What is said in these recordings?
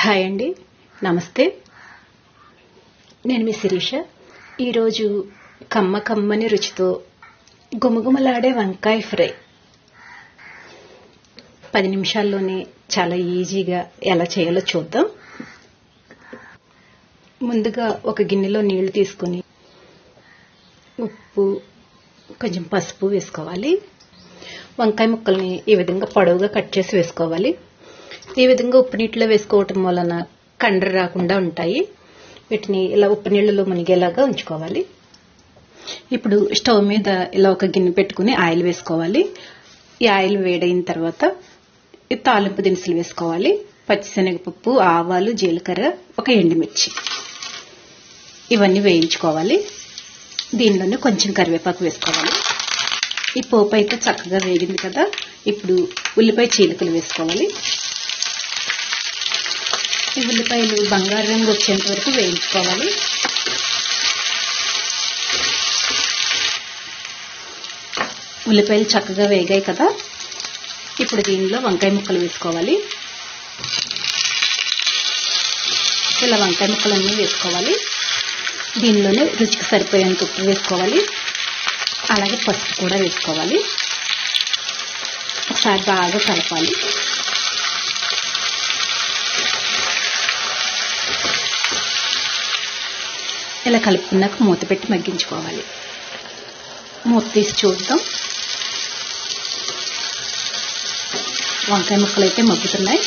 Hi అండి, నమస్తే. నేను మీ శిరీష. ఈరోజు కమ్మని రుచితో గుమగుమలాడే వంకాయ ఫ్రై 10 నిమిషాల్లోనే చాలా ఈజీగా ఎలా చేయాలో చూద్దాం. ముందుగా ఒక గిన్నెలో నీళ్లు తీసుకుని ఉప్పు, కొంచెం పసుపు వేసుకోవాలి. వంకాయ ముక్కల్ని ఈ విధంగా పొడవుగా కట్ చేసి వేసుకోవాలి. ఈ విధంగా ఉప్పు నీటిలో వేసుకోవటం వలన కండ్ర రాకుండా ఉంటాయి. వీటిని ఇలా ఉప్పు నీళ్ళలో మునిగేలాగా ఉంచుకోవాలి. ఇప్పుడు స్టవ్ మీద ఇలా ఒక గిన్నె పెట్టుకుని ఆయిల్ వేసుకోవాలి. ఈ ఆయిల్ వేడైన తర్వాత ఈ తాలింపు దినుసులు వేసుకోవాలి. పచ్చిశనగపప్పు, ఆవాలు, జీలకర్ర, ఒక ఎండుమిర్చి, ఇవన్నీ వేయించుకోవాలి. దీనిలోనే కొంచెం కరివేపాకు వేసుకోవాలి. ఈ పోపు అయితే చక్కగా వేగింది కదా. ఇప్పుడు ఉల్లిపాయ చీలికలు వేసుకోవాలి. ఈ ఉల్లిపాయలు బంగారు రంగు వచ్చేంత వరకు వేయించుకోవాలి. ఉల్లిపాయలు చక్కగా వేగాయి కదా. ఇప్పుడు దీనిలో వంకాయ ముక్కలు వేసుకోవాలి. ఇలా వంకాయ ముక్కలన్నీ వేసుకోవాలి. దీనిలోనే రుచికి సరిపోయేంత ఉప్పు వేసుకోవాలి. అలాగే పసుపు కూడా వేసుకోవాలి. ఒకసారి బాగా కలపాలి. ఇలా కలుపుకున్నాక మూత పెట్టి మగ్గించుకోవాలి. మూత తీసి చూద్దాం. వంకాయ ముక్కలు అయితే మగ్గుతున్నాయి.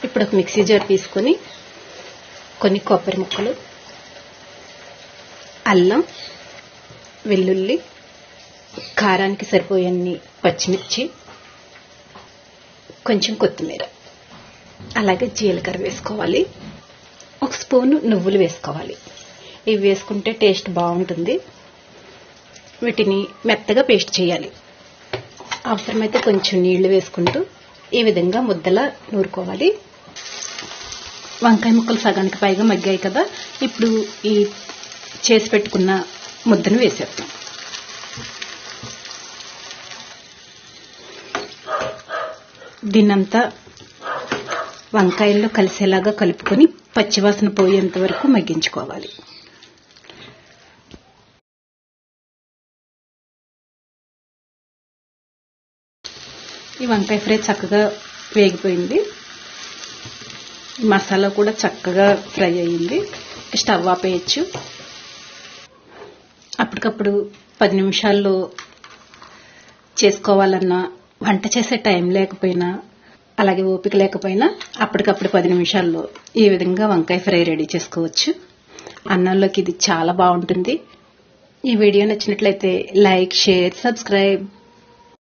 ఇప్పుడు ఒక మిక్సీ జార్ తీసుకొని కొన్ని కొబ్బరి ముక్కలు, అల్లం, వెల్లుల్లి, కారానికి సరిపోయన్ని పచ్చిమిర్చి, కొంచెం కొత్తిమీర, అలాగే జీలకర్ర వేసుకోవాలి. ఒక స్పూను నువ్వులు వేసుకోవాలి. ఇవి వేసుకుంటే టేస్ట్ బాగుంటుంది. వీటిని మెత్తగా పేస్ట్ చేయాలి. అవసరమైతే కొంచెం నీళ్లు వేసుకుంటూ ఈ విధంగా ముద్దలా నూరుకోవాలి. వంకాయ ముక్కలు సగానికి పైగా మగ్గాయి కదా. ఇప్పుడు ఈ చేసి పెట్టుకున్న ముద్దను వేసేద్దాం. దీన్నంతా వంకాయల్లో కలిసేలాగా కలుపుకొని పచ్చివాసన పోయేంత వరకు మగ్గించుకోవాలి. ఈ వంకాయ ఫ్రై చక్కగా వేగిపోయింది. మసాలా కూడా చక్కగా ఫ్రై అయ్యింది. స్టవ్ ఆపేయచ్చు. అప్పటికప్పుడు 10 నిమిషాల్లో చేసుకోవాలన్నా, వంట చేసే టైం లేకపోయినా, అలాగే ఓపిక లేకపోయినా అప్పటికప్పుడు 10 నిమిషాల్లో ఈ విధంగా వంకాయ ఫ్రై రెడీ చేసుకోవచ్చు. అన్నంలోకి ఇది చాలా బాగుంటుంది. ఈ వీడియో నచ్చినట్లయితే లైక్, షేర్, సబ్స్క్రైబ్.